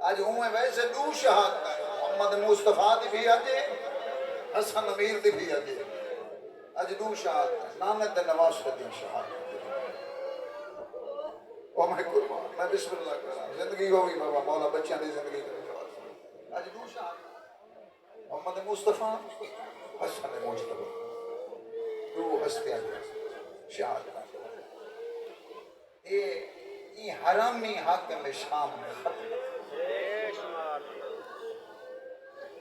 آج ہوں ویسے دو شہادت محمد مصطفیٰ دی بھی آجے حسن امیر دی بھی آجے آج دو شہادت ناند نواز دی شہادت او میں قربان میں بسم اللہ کرا زندگی ہوگی بابا مولا بچیاں دی زندگی کرے آج دو شہادت محمد مصطفیٰ حسن مصطفیٰ دو ہستیاں شہادت یہ حرامی حاکم شام میں ختم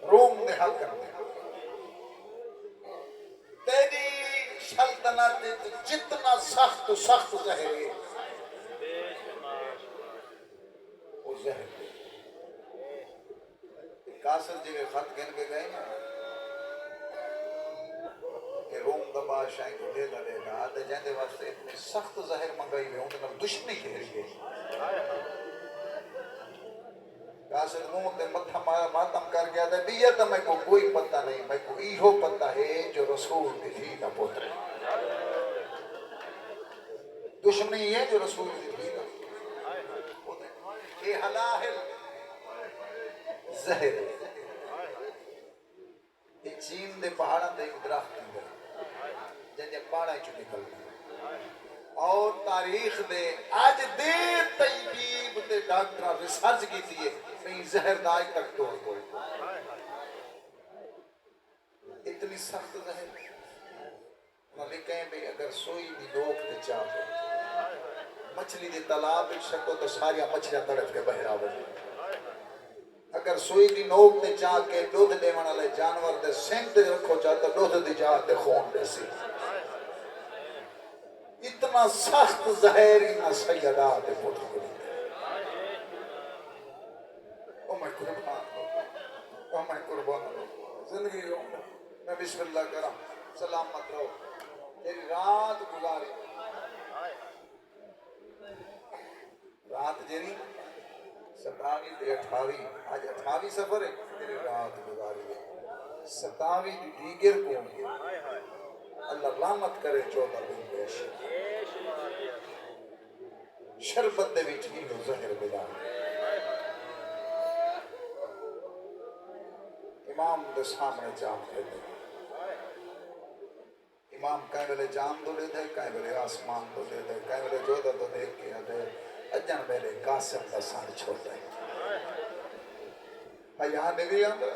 روم دے حاکم دے تیری سلطنت جتنا سخت سخت زہر ہے وہ زہر ہے قاصر جی کے خط گن کے گئے نا کہ روم دا بادشاہ کو دے دا آدھے جاندے واسطے اتنے سخت زہر منگائی ہوئے انہوں نے دشمنی کہہ گئے قاصر منہ تے متھا ماتم کر گیا تھا بیت میں کو کوئی پتہ نہیں میں کو ایہو پتہ ہے جو رسول دی تھی دا پوتر دشمنی ہے جو رسول دی تھی دا اے حلاہل زہر یہ چین دے پہاڑاں دے ایک درخت ہے جنہیں پہاڑاں چو نکل اور تاریخ دے آج دے طیبیب دے ڈاکٹرہ ریسرچ کی تھی نہیں زہر دائی تک توڑ کوئی اتنی سخت زہر نہ لکھیں بھی اگر سوئی بھی لوگ تے چاہتے مچھلی دی تالاب ایک شکو تو ساریا مچھلیاں تڑپ کے بہرا بڑی اگر سوئی دی نوک تے چاہ کے دودھ دے منالے جانور دے سینٹ دے رکھو چاہتا دودھ دی جاہ دے خون دے سی اتنا سخت زہر نہ سیدہ دے پوٹھ کو او میں قربان زندگی ہوں میں بسم اللہ کرم سلامت رہو تیری رات گزاری رات جیری 27 تے 28 آج 28 سفر ہے تیری رات گزاری 27 دیگر کو اللہ رحمت کرے 14 دن پیش شربت دے وچ ہی زہر ملا امام دے سامنے جام دے دے امام کہیں بلے جام دو لے دے کہیں بلے آسمان دو لے دے کہیں بلے جو دو دیکھ کے دے اجن میرے قاسم دا سان چھوڑ دے یہاں نبی اندر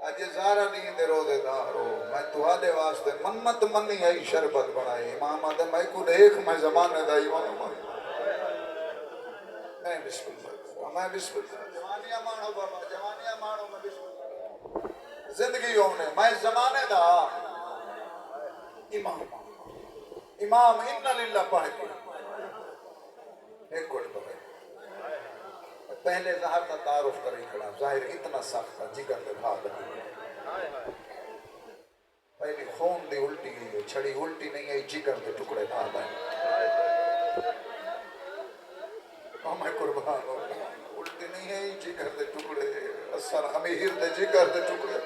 آج زارہ نہیں دے روزے دارو میں تو آدھے واسطے منت منی ہے شربت بنائی امام آدھے میں کو دیکھ میں زمانے دا ایمان میں بسم اللہ جوانیاں مانو بابا جوانیاں مانو میں بسم اللہ زندگی ہونے میں زمانے دا امام انہ للہ پڑھ کے ایک کوڑ پڑھے پہلے ظاہر کا تعارف کریں کھڑا ظاہر اتنا سخت تھا جگر دے بھاگ نہیں پہلی خون دی الٹی گئی چھڑی الٹی نہیں ہے جگر دے ٹکڑے بھاگ آئے میں قربان ہوں الٹی نہیں ہے جگر دے ٹکڑے اثر امیر دے جگر دے ٹکڑے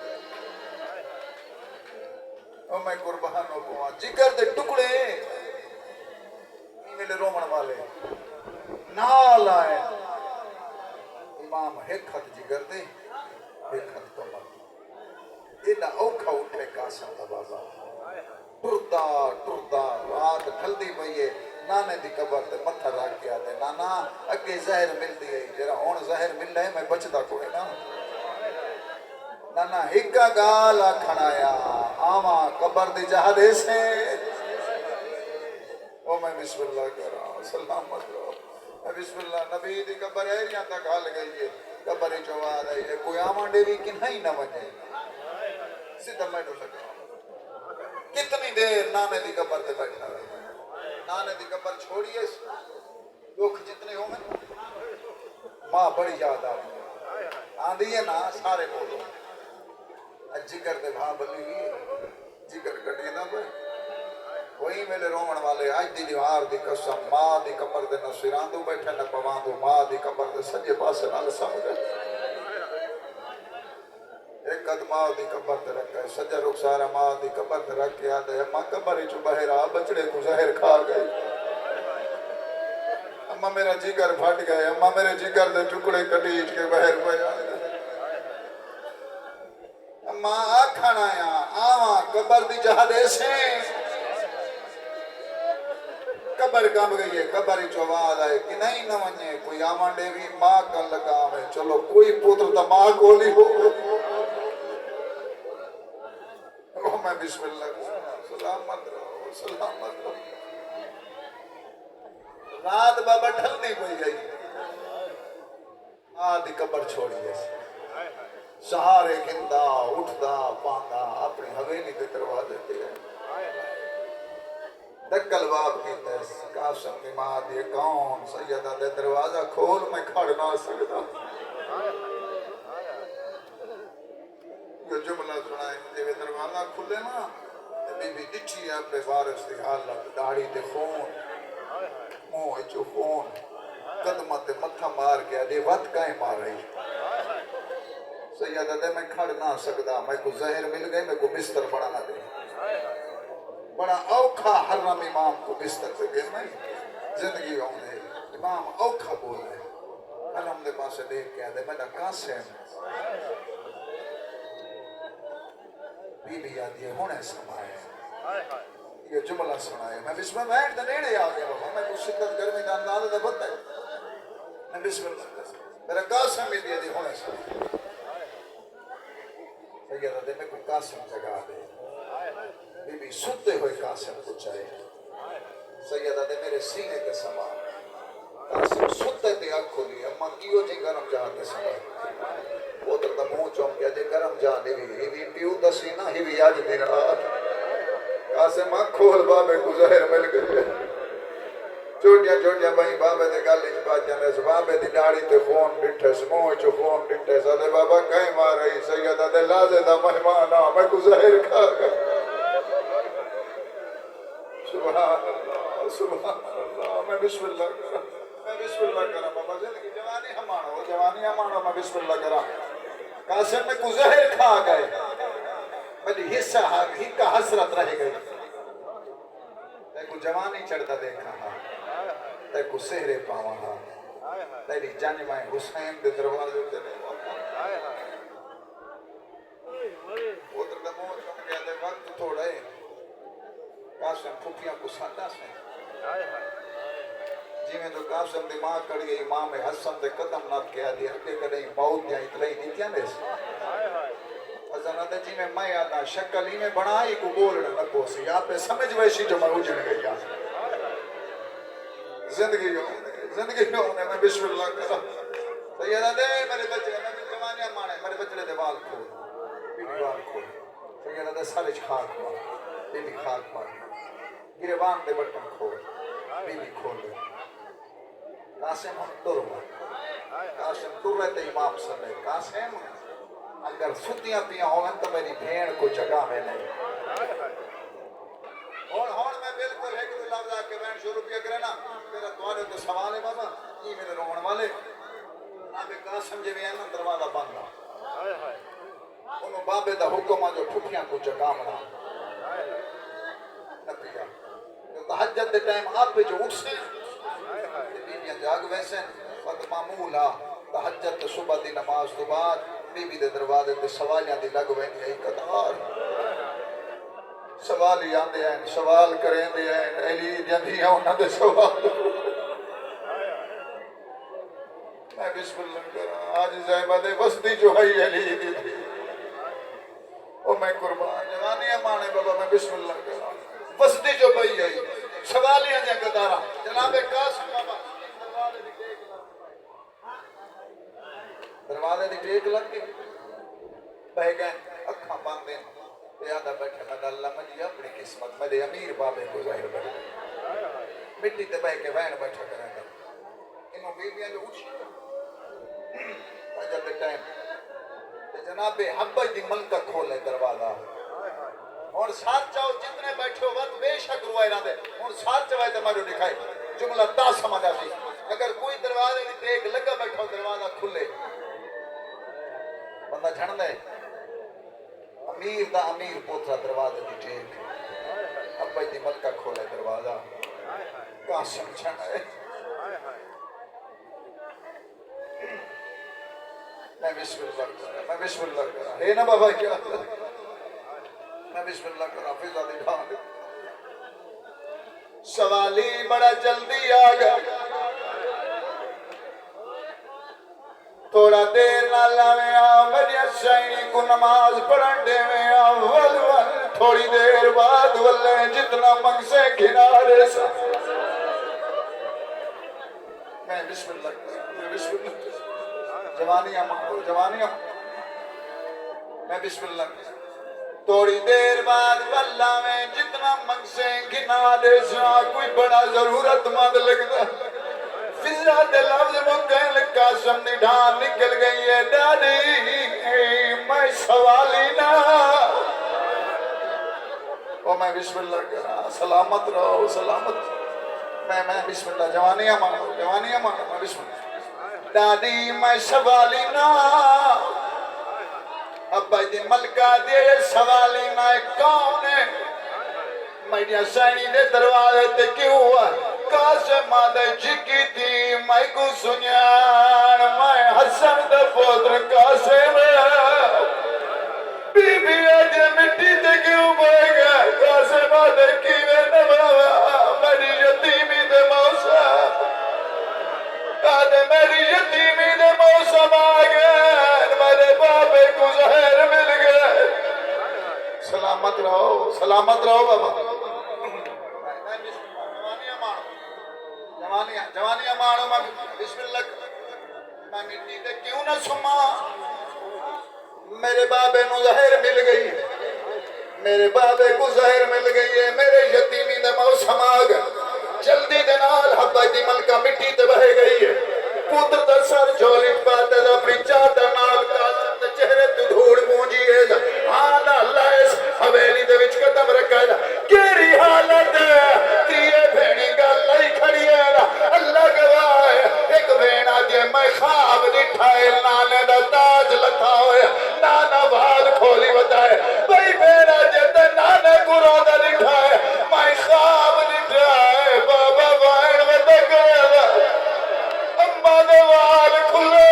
میں قربان ہوں جگر دے ٹکڑے میرے رومن والے نال آئے امام ایک خط جگر دے ایک خط تو مر اینا اوکھا اٹھے قاسم دا بابا ٹردا رات کھلدی بھئیے نانے دی قبر تے متھا رکھ کے آدھے نانا اگے زہر مل دی ہے جرا ہون زہر مل رہے میں بچدا کوئی نا نانا ہکا گالا کھڑایا آما قبر دی جہدے سے او میں بسم اللہ کر رہا ہوں سلامت رہو بسم اللہ نبی دی قبر ایریاں تک حال گئی ہے قبر چواد ہے کوئی آمان ڈیوی کی نہیں نہ بجے سیدھا میڈو لگا کتنی دیر نانے دی قبر تے بیٹھا رہے نانے دی قبر چھوڑیے دکھ جتنے ہوں میں ماں بڑی یاد آدھی ہے نا سارے بولو جگر دے بھا بلی جگر کٹی نہ بے وہی میلے رومن والے آج دی دیوار دی قسم ماں دی قبر دے نہ سراندو بیٹھے نہ پواندو ماں دی قبر دے سجے پاسے نہ سمجھے ایک قد ماں دی قبر تے رکھا ہے سجے رخسارا ماں دی قبر تے رکھ کے آدھے ماں قبر چو بہرا بچڑے کو زہر کھا گئے اما میرا جگر پھٹ گئے اما میرے جگر دے ٹکڑے کٹیج کے بہر پہ آئے اما آکھن آیا آواں قبر دی جہدے سے قبر کم گئی ہے قبر ہی چواد آئے کہ نہیں نہ ونجے کوئی آمان دے بھی ماں کا لگام ہے چلو کوئی پوتر تا ماں کو لی ہو میں بسم اللہ سلامت رہو رات بابا ڈھل نہیں کوئی گئی آدھی قبر چھوڑی ہے سہارے گھندا اٹھدا پاندا اپنی حویلی کے دروازے تے دکل باب کی تیس قاسم کی ماں دیے کون سیدہ دے دروازہ کھول میں کھڑ نہ سکتا یہ جملہ سنائے مجھے وہ دروازہ کھلے نا بی بی ڈچی ہے اپنے وارث دی حالت داڑھی تے خون منہ چو خون قدمت متھا مار گیا دے وقت کائیں مار رہی سیدہ دے میں کھڑ نہ سکتا میں کو زہر مل گئی میں کو بستر بڑا نہ دے بڑا اوکھا حرم امام کو بستر سے گر نہیں زندگی ہونے امام اوکھا بول رہے حرم دے پاس سے دیکھ کے آدھے میں نے قاسم بی بی آدھی ہے ہونے سمائے یہ جملہ سنائے میں بسم اللہ بیٹھ دے نیڑے آ گیا میں کو شدت گرمی دا اندازہ دے بتا میں بسم اللہ میرا قاسم بھی دی ہونے سمائے سیدہ دے میں کو قاسم جگہ دے بی بی ستے ہوئے قاسم کو چاہے سیدہ دے میرے سینے کے سما قاسم ستے تے اکھ کھولی اما کیوں جی گرم جہاں کے سما پوتر دا منہ چوم کیا جی گرم جہاں دے ہی بھی پیو دسی نا ہی بھی آج دن رات قاسم اکھ کھول بابے کو زہر مل گئے چھوٹیاں بھائی بابے دے گالی چپاچاں نے بابے دی داڑھی تے خون ڈٹھے منہ چو خون ڈٹھے سادے بابا کہیں مار رہی سیدہ دے لازے دا مہمانا میں کو زہر کھا گئے سبحان اللہ میں بسم اللہ کرا بابا زندگی جوانی ہمانا میں بسم اللہ کرا قاسم میں کو زہر کھا گئے میری حصہ ہی کا حسرت رہ گئی تے کو جوانی چڑھتا دیکھا تے کو سہرے پاواں تیری جانمائے حسین دے دروازے تے پوتر دا منہ چم گیا دے وقت تھوڑا ہے قاسم پھوپیاں کو ساتا سے جی میں تو قاسم دی ماں کڑی گئی امام حسن دے قدم نات کیا دی اگے کدیں موت یا اطلاعی دیتیاں دے سے حضرت جی میں آدھا شکل ہی میں بڑھائی کو بولنا لگو سی آپ پہ سمجھ ویسی جو میں اجڑ گئی زندگی ہونے میں بسم اللہ کرا سیدہ دے میرے بچے میں جوانیاں مانے میرے بچے دے وال کھول بی بی وال کھول سیدہ دے سارے خاک مار بی بی خاک مار گریبان دے بٹن کھول بی بی کھول دے قاسم ہم تر ہوئے قاسم تر رہتے امام صلی اللہ قاسم اگر ستیاں پیاں ہوگا تو میری بھیڑ کو جگہ میں نہیں ہون میں بالکل ہے کہ لفظ آ کے بہن شروع کیا کرے نا میرا دوارے تو سوال ہے بابا یہ میرے رومن والے اب قاسم جی بھی ہے نا دروازہ بندہ انہوں بابے دا حکم آ جو ٹھٹیاں کو جگہ منا نہ پیا تحجد دے ٹائم آپ پہ جو اٹھ سے بیبیاں جاگ ویسے وقت معمولا تحجد تے صبح دی نماز تو بعد بی بی دے دروازے تے سوالیاں دی لگ وینی ہے قطار سوال ہی آندے ہیں سوال کریں دے ہیں علی جندی ہیں انہاں دے سوال میں بسم اللہ کرا آج زیبہ دے وسطی جو ہے علی دی تھی او میں قربان جوانی امانے بابا میں بسم اللہ کرا وسطی جو بھئی ہے سوالیاں دے قطارہ جناب قاسم بابا دروازے دی ٹیک لگ گئی بہ گئے اکھاں باندھیں پیادہ بیٹھے میں اللہ مجھے اپنی قسمت میرے امیر بابے کو ظاہر بیٹھے مٹی تے بہ کے وین بیٹھا کریں گے انہوں بیبیاں جو اٹھی فجر دے ٹائم تے جناب حبج دی ملکہ کھولے دروازہ اور ساتھ چاہو جتنے بیٹھے ہو وقت بے شک روائے رہا دے اور ساتھ چاہو تے مارو دکھائے جملہ تا سمجھا سی اگر کوئی دروازے دی ٹیک لگا بیٹھا ہو دروازہ کھلے بندہ جھڑ دے امیر دا امیر پوترا دروازے دی ٹیک اب بھائی دی ملکہ کھولے دروازہ قاسم چھڑ ہے میں بسم اللہ کرا میں بسم اللہ کرا ہے نا بابا کیا میں بسم اللہ کرا فضا دکھا دے سوالی بڑا جلدی آ گیا تھوڑا دیر نہ لاویں میری شائنی کو نماز پڑھن دے میں ول تھوڑی دیر بعد ولے جتنا منگ سے کنارے سا میں بسم اللہ کرا میں بسم اللہ کرا جوانیاں مانگو جوانیاں میں بسم اللہ کرا تھوڑی دیر بعد واللہ میں جتنا منگ سے کنارے سا کوئی بڑا ضرورت مند لگتا فضا دے لفظ مکہن قاسم نڈھان نکل گئی ہے ڈاڈی میں سوالی نا او میں بسم اللہ کرا سلامت رہو سلامت میں بسم اللہ جوانیاں مانو میں بسم اللہ ڈاڈی میں سوالی نا ابا دی ملکہ دے سوالی نا کون ہے میڈیا سینی دے دروازے تے کیوں ہوا کاسے مادے جکی تھی میں کو سنیان میں حسن دے پودر کاسے میں بی بی آجے مٹی تے کیوں بھائی گیا کاسے مادے کیوے نباوا میری یتیمی دے موسم آدھے میری یتیمی دے موسم آگئے میرے بابے کو زہر مل گئے سلامت رہو بابا جوانیاں مانو میں بسم اللہ میں مٹی تے کیوں نہ سما میرے بابے نو زہر مل گئی میرے بابے کو زہر مل گئی ہے میرے یتیمی دے موسم آگا جلدی دے نال حبا دی ملکہ مٹی تے بہے گئی ہے پوتر دا سر جھولٹ پاتے دا اپنی چادر نال قاسم دے چہرے تو دھوڑ پونجی ہے دا آنا اللہ اس حویلی دے وچ قدم رکھا ہے کیری حالت ہے تیئے بھینی گل نہیں کھڑی ہے اللہ گواہ ہے ایک بھینا دے میں خواب دٹھائے نانے دا تاج لتھا ہوئے نانا وال کھولی بتائے بھئی بھینا دے نانے کو رودا دٹھائے میں خواب دٹھائے بابا وائن میں دکھائے اممہ دے وال کھلے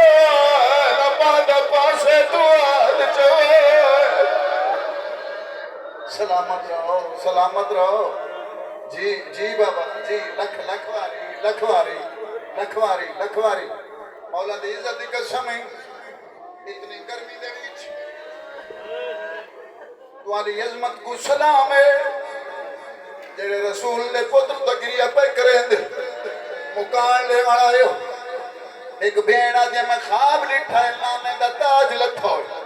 اممہ دے پاسے دواد چوئے سلامت رہو جی بابا جی لکھواری مولا دی عزت دی قسم ہے اتنی گرمی دے وچ تمہاری عظمت کو سلام ہے جڑے رسول نے پتر تکریہ پہ کریں دے مکان لے والا ہے ایک بھیڑا جے میں خواب لٹھا ہے نانے دا تاج لتھا ہوئے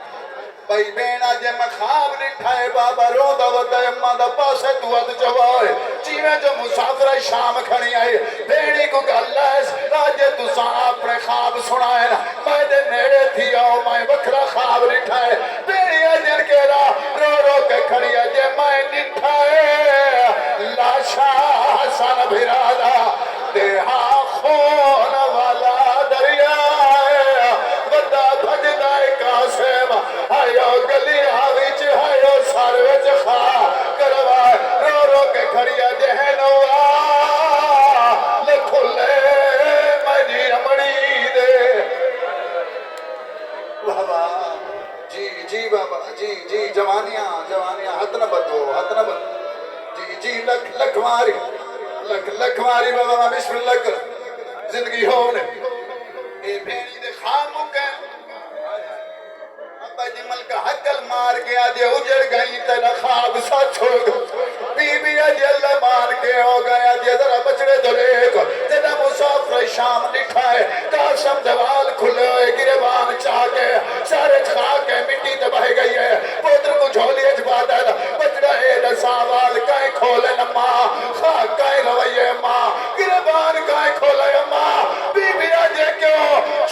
بھائی بینا جے میں خواب لٹھائے بابا رو دا ودا اممہ دا پاسے تو اد جوائے چیویں جو مسافر شام کھڑی آئے بیڑی کو گھلا ہے راجے تو ساں اپنے خواب سنائے نا میں دے نیڑے تھی آؤ میں وکھرا خواب لٹھائے بیڑی اجر کے رو رو کے کھڑی آجے میں لٹھائے لاشا حسن بھرادا دیہا خون والا دریا ودا بھجدائے کاسم آئیو گلی آویچ آئیو سارویچ خواہ کروائے رو رو کے کھڑیا جہنوا لکھلے مجی امڑی دے بابا جی بابا جی جوانیاں ہاتھ نہ بدو جی لکھواری بابا میں بسم اللہ کر زندگی ہونے اے بھینی دے خواب مکہ ابا جی ملکہ حقل مار کے آجے اجڑ گئی تیرا خواب سچ ہو گئی بی بی آجے اللہ مار کے ہو گئی آجے ذرا بچڑے دلے کو تیرا مسافر شام لکھائے قاسم دوال کھلے ہوئے گریبان چاہ کے سارے چھا کے مٹی تے بہ گئی ہے پوتر کو جھولی اجباد ہے بچڑا اے رساوال کائیں کھولے نما خواہ کائیں رویے ماں گریبان کائیں کھولے ماں بی بی آجے کیوں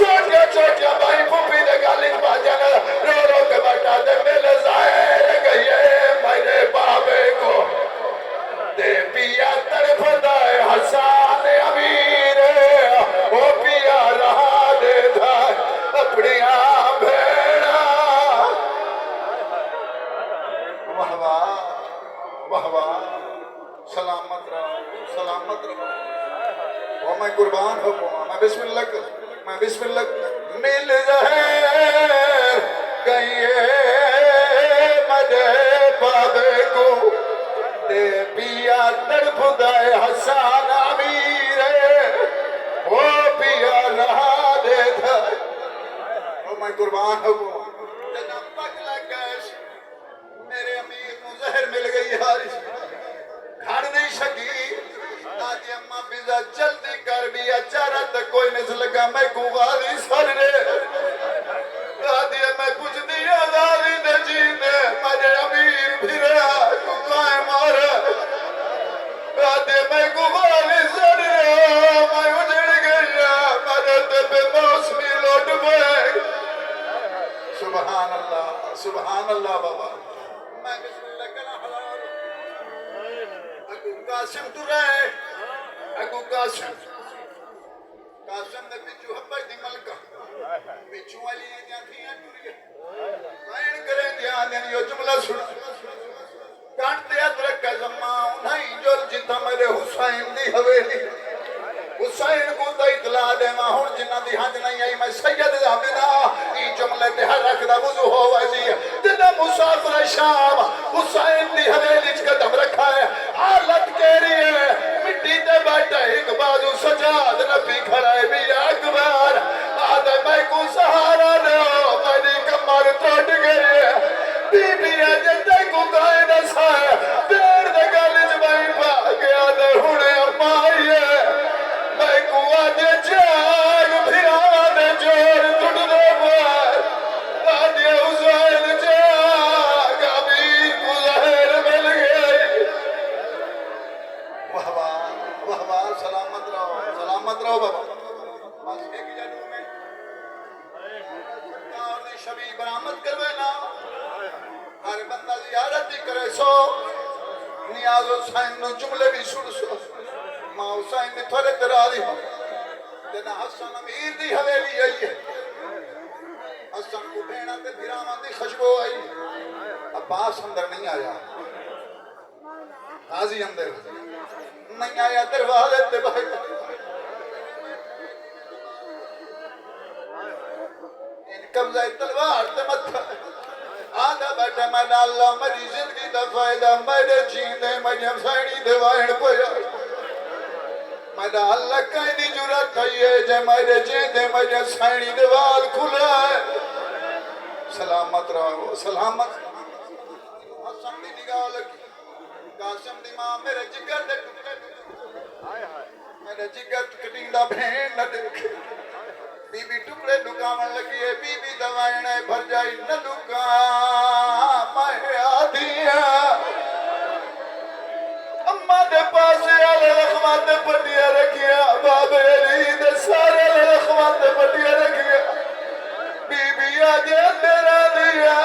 چھوٹیا بھائی پھوپی دے گالک باجن رو رو کے بٹا دے مل ظاہر گئی ہے میرے بابے کو دے پیا طرف دائے حسان امیر او پیا رہا دے دھائے اپنی آن بھیڑا واہ سلامت رہو وہ میں قربان ہو میں بسم اللہ مل جائے تڑپدا ہے حسان امیر او پیا رہا دے تھا او میں قربان ہوں جنم پک لگش میرے امیر کو زہر مل گئی حارث کھڑ نہیں سکی آدھی اماں پیزا جلدی کر بھی اچارا تک کوئی نسل لگا میں کو غالی سر رے آدھی میں کچھ دیا غالی نجینے میرے امیر بھیرا کو کائیں مارا آدھی میں کو غالی سر رے میں اجڑ گیا میرے تپے موسمی لوٹ بے سبحان اللہ بابا میں بسم اللہ کنا حلال اگو قاسم تو رہے اگو قاسم نے پیچھو حبر دی ملکہ پیچھو والی ایدیاں تھیاں ٹوریاں بائن کریں دیاں دیں یہ جملہ سنا کانٹتے ادرک کا زمان انہیں جو جتا میرے حسین دی حویلی حسین کو تا اطلاع دے ماں ہون جنہ دی حج نہیں آئی میں سید زامنہ ای جملے تے ہر رکھ دا وضو ہو ویسی جنہ مسافر شام حسین دی حویلی چکا دم رکھا ہے حالت کیری ہے مٹی تے بیٹھا ایک بازو سجاد نبی کھڑا ہے بھی اکبر آدھے میں کو سہارا دو میری کمر توڑ گئی ہے بی بی جتے کو گائے نسا ہے دیر دے گالج میں پاک آدھے ہونے امائی ہے میں کو آدھے جاگ پھر آدھے جور ٹوٹ دے بار آدھے حسین جاگ ابھی کو زہر مل گئی واہ سلامت رہو بابا بس ایک جنوں میں اور دی شبی برامت کروے نا ہر بندہ زیارت ہی کرے سو نیاز حسین نو جملے بھی سن سو ماں حسین نے تھوڑے ترا دی جنا حسن امیر دی حویلی آئی ہے حسن کو بھیڑا تے بھراواں دی خوشبو آئی عباس اندر نہیں آیا غازی اندر نہیں آیا دروازے تے باہر ان قبضہ تلوار تے متھا آدھا بیٹھا میں اللہ میری زندگی دا فائدہ میرے جیندے مجھے سائنی دے وائن پویا میں اللہ کہیں دی جرات ہے جے میرے جیندے مجھے سائنی دے وال کھلا ہے سلامت رہو سلامت حسن دی نگاہ لگی قاسم دی ماں میرے جگر دے ٹکڑے میرے جگر کٹیندا بھین نہ دیکھ بی بی ٹکڑے ڈکاون لگی ہے بی بی دوائنے بھر جائی نہ ڈکا میں آدھیا اممہ دے پاسے آلے رخمات پٹیا رکھیا بابے علی دے سارے رخمات پٹیا رکھیا بی بی آگے تیرا دیا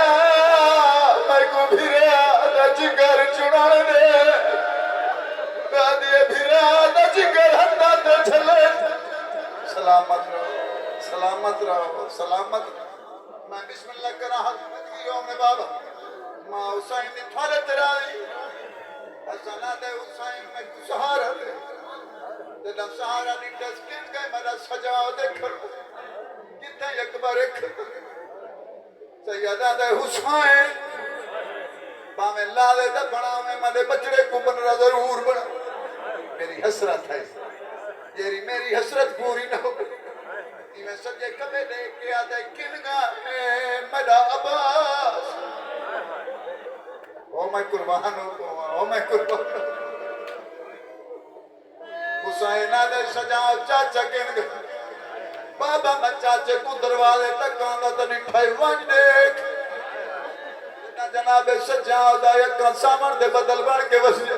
میں کو بھرا دا جگر چڑھا دے دادی بھرا دا جگر ہندا تے چھلے سلامت رہو میں بسم اللہ کرا حضرت کی یوم بابا ماں حسین نے تھالے ترائی حسنہ دے حسین میں کو سہارا دے جنہ سہارا نہیں ٹسکن گئے میرا سجاؤ دیکھر کتنے اکبر ایک سیدہ دے حسین باہمیں لالے دے بڑا میں مدے بچڑے کو بنرا ضرور بڑا میری حسرت ہے یہ میری حسرت پوری نہ ہو میں سجے کبے دیکھ کے آدھے کنگا اے میرا عباس او میں قربان ہوں حسین آدھے سجاؤ چاچا کنگا بابا میں چاچے کو دروازے تک آندھا تو نٹھائی وانج دیکھ جناب سجاؤ دا یکا سامن دے بدل بڑھ کے وسیع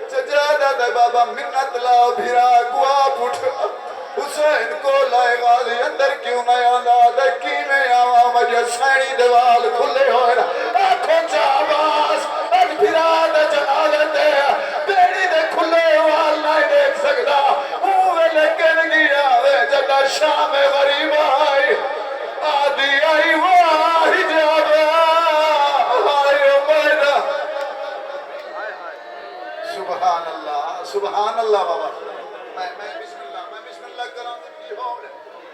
سجادہ دے بابا منت لاؤ بھیرا کو آپ اٹھا حسین کو لائے غازی اندر کیوں نہیں آنا دکی میں آوہ مجھے سینی دیوال کھلے ہوئے آنکھوں چاباس اٹھ پھرا دے جنالے دے بیڑی دے کھلے وال نہیں دیکھ سکتا ہوئے لیکن گیا وے جدہ شام غریب آئی آدھی آئی واہی جابا آئی امیدہ سبحان اللہ بابا میں بسم اللہ کرام کی ہو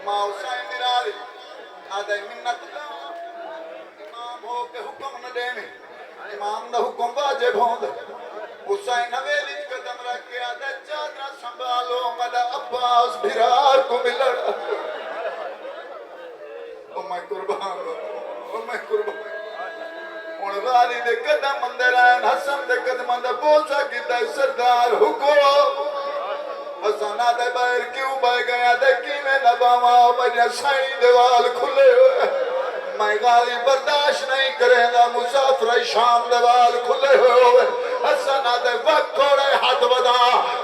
ماں حسین نرالی آدھے منت امام ہو کے حکم نہ دینے امام نہ حکم واجب ہوں دے حسین حویلی قدم کے آدھا چادر سنبھالو ملا عباس بھرار کو ملڑ او میں قربان او میں قربان ان غالی دے قدم اندر آئین حسن دے قدم اندر بوسا کی دے سردار حکم حسن آدھے باہر کیوں بائے گیا دے کیویں نباما بجا سائی دیوال کھلے ہوئے میں غالی برداشت نہیں کریں گا مسافر شام دیوال کھلے ہوئے حسن آدھے وقت تھوڑے ہاتھ بدا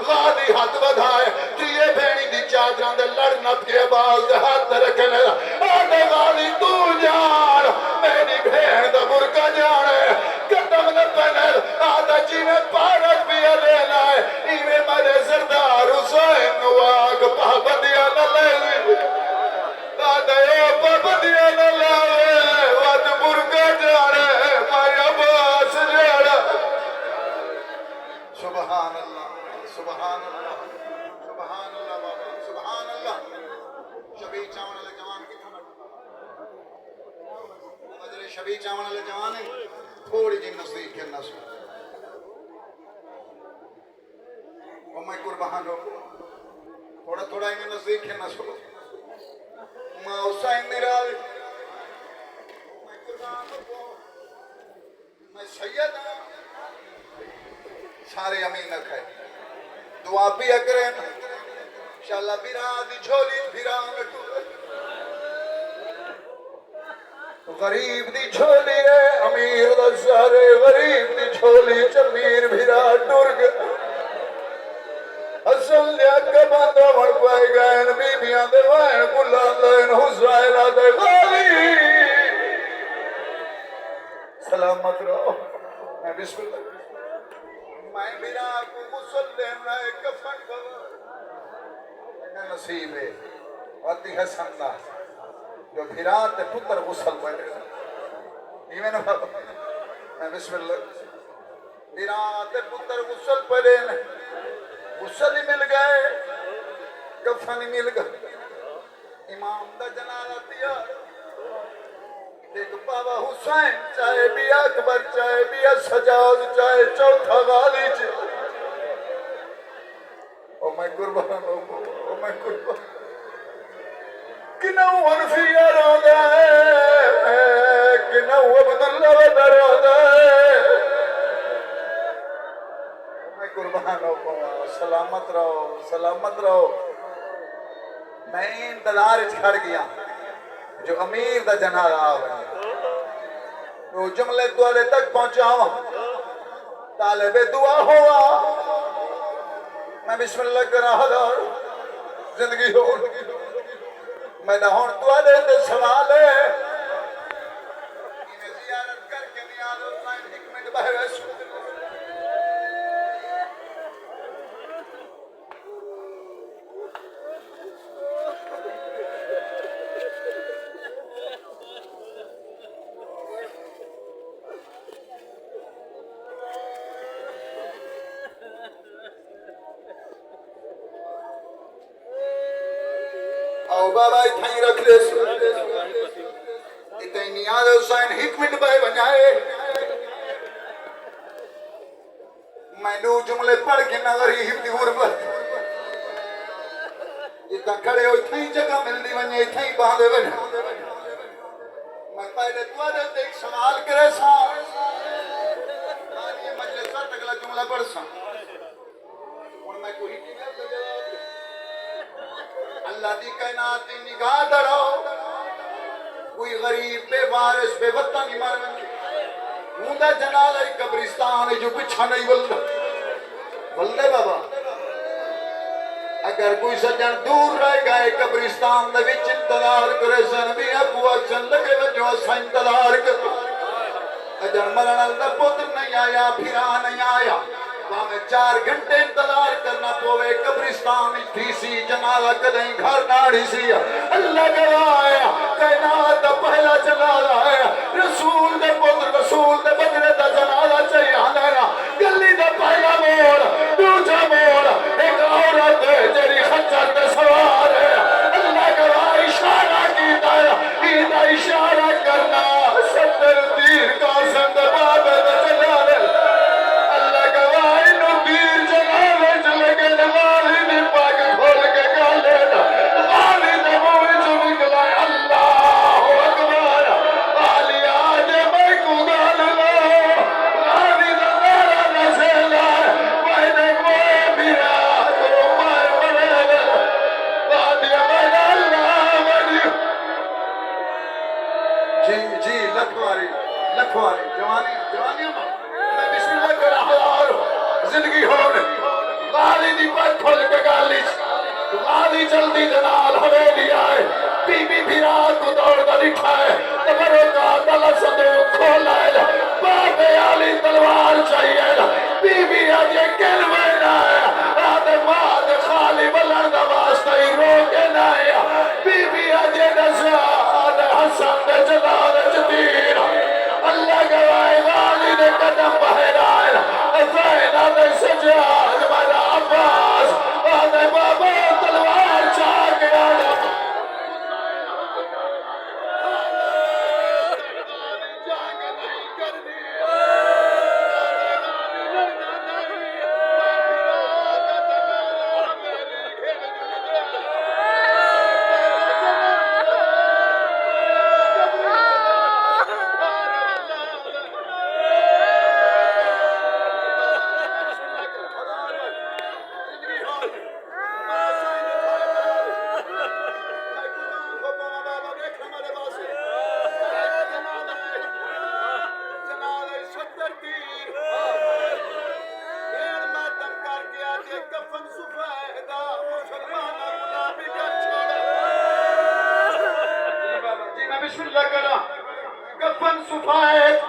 غالی ہاتھ بدھائے تیئے بھینی دی چادران دے لڑنت کے باز دے ہاتھ رکھنے آدھے غالی تو جان میری بھین دا برکا جانے قدم نہ پہنل آدھا جی میں پارک بھی لے لائے ایویں مرے سردار حسین نواق پابندیاں نہ لے لی آدھا یہ پابندیاں نہ لائے وات برکا جانے میں عباس جانا سبحان اللہ سبحان اللہ سبحان اللہ بابا سبحان اللہ شبی چاون علیہ جوان کی مجرے شبی چاون علیہ جوان ہے تھوڑی جی نصیب کے نصب او میں قربان ہو تھوڑا تھوڑا ہی نصیب کے نصب میں حسین نراوی میں قربان ہو میں سید ہوں سارے امین کھائے دعا بھی اگریں انشاءاللہ بیران دی جھولی بیران لٹو غریب دی جھولی ہے امیر دا سارے غریب دی جھولی چمیر بیران ڈرگ اصل دیا کباندہ مڑ پائے گئے بی بیان دے وائن بلان دین حسائلہ دے غالی سلامت رہو میں بسم اللہ میں میرا کو مسلم رہے کفن بھر نصیب ہے واتی حسن دا جو بھیرات پتر غسل بڑھے ایمیں نہ میں بسم اللہ بھیرات پتر غسل بڑھے غسل ہی مل گئے کفن ہی مل گئے امام دا جنازہ دیا ایک بابا حسین چاہے بھی اکبر چاہے بھی سجاد چاہے چوتھا غالی چاہے او میں قربان او میں قربان کنو ونفیہ رودا ہے کنو عبداللہ ودر رودا ہے میں قربان ہو سلامت رہو میں انتظار چھڑ گیا جو امیر دا جنازہ آوے وہ جملے دوارے تک پہنچاوا طالب دعا ہوا میں بسم اللہ کرا حضار زندگی ہو میں نہ ہون دوارے تے سوال ہے میں زیارت کر کے نیاز حسین حکمت بہرس بابا اتھائی رکھ لے اتھائی نیاز حسین حکمت بھائی بنائے میں دو جملے پڑھ کے نہ غریب دی غربت جتا کھڑے ہو اتھائی جگہ مل دی بنائے اتھائی باندھے بنائے میں پہلے دعا دیتے ایک سوال کرے سا یہ مجلسہ تکلا جملہ پڑھ سا اور میں کوئی نہیں کرتا جواب اللہ دی کائنات دی نگاہ دڑو کوئی غریب بے وارث بے وطن ہی مر موندا جنازہ قبرستان جو پچھا نہیں بلدے بابا اگر کوئی سجن دور رہ گئے قبرستان دے وچ انتظار کرے سن بھی ابو اچھن لگے وجو اسا انتظار کرے اجر مرن دا پتر نہیں آیا پھرا نہیں آیا میں 4 گھنٹے انتظار کرنا پوے قبرستان تھی سی جنازہ کدیں گھر ناڑی سی اللہ گوایا کائنات دا پہلا جنازہ ہے رسول دے پتر رسول دے بدلے دا جنازہ چاہیے آنا گلی دا پہلا موڑ دوجا موڑ ایک عورت جری خچر دے سوار ہے اللہ گواہ اشارہ کیتا ہے اشارہ کرنا 70 تیر قاسم دے بابے دے جنازے اللہ گواہ انہوں تیر جنازے لکھواری جوانیاں میں بسم اللہ کر رہا زندگی ہونے غالی دی پر کھل کے گالی غالی جلدی دنال حویلی آئے بی بی بھی رات کو دوڑ کا لکھائے تبرو کا دل صندوق کھول آئے باپ عالی تلوار چاہیے بی بی آجے کلمہ نائے آدھے ماد خالی بلند واسطہ ہی روکے نائے بی بی آجے نسا آدھے حسن دے جلال جدیر اللہ گوائے غالی دے قدم بہرائے زینہ دے سجاد مالا عباس آدھے بابا تلوار چاہ کے آدھے بسم اللہ کرا کفن سفید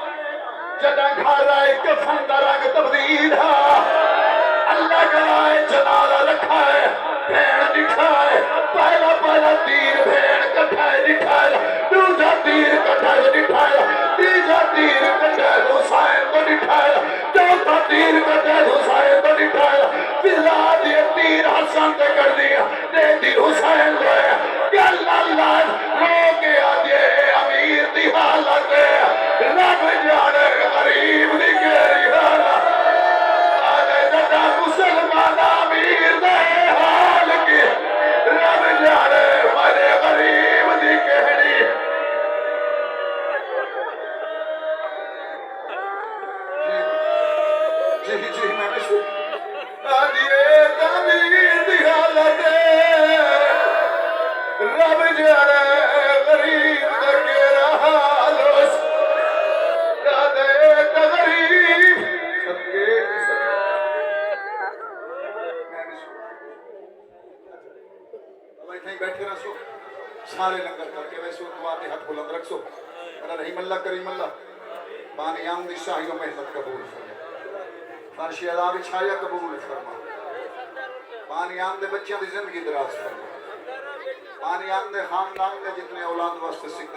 جدہ گھر آئے کفن درنگ تبدیل اللہ کرائے جنازہ رکھا ہے بھیڑ دکھائے پہلا تیر بھیڑ کٹھائے دکھائے دوسرا تیر کٹھائے دکھائے تیسرا تیر کٹھائے حسین کو دکھائے چوتھا تیر کٹھائے حسین کو دکھائے فضا دیے تیر حسن سے کر دیا دے تیر حسین کو ہے کہ اللہ رو کے آجے امیر دی حالت رب جانے غریب دی گیری حالت آجے جدا مسلمان امیر دے حال کی رب جانے مجھے غریب دی گیری جی میں بشو آجے امیر دی حالت رب جانے غریب دے گیرا حالوس رادے غریب صدقے بیٹھے رسو سارے لنگر کر کے ویسے دعا دے ہاتھ بلند رکھ سو رحیم اللہ کریم اللہ بانی آمدی شاہی و محنت قبول فرما فرشی عذاب چھایا قبول فرما بانی آمدے بچیاں دی زندگی دراز فرما بانی آمدے خاندان دے جتنے اولاد واسطے سکن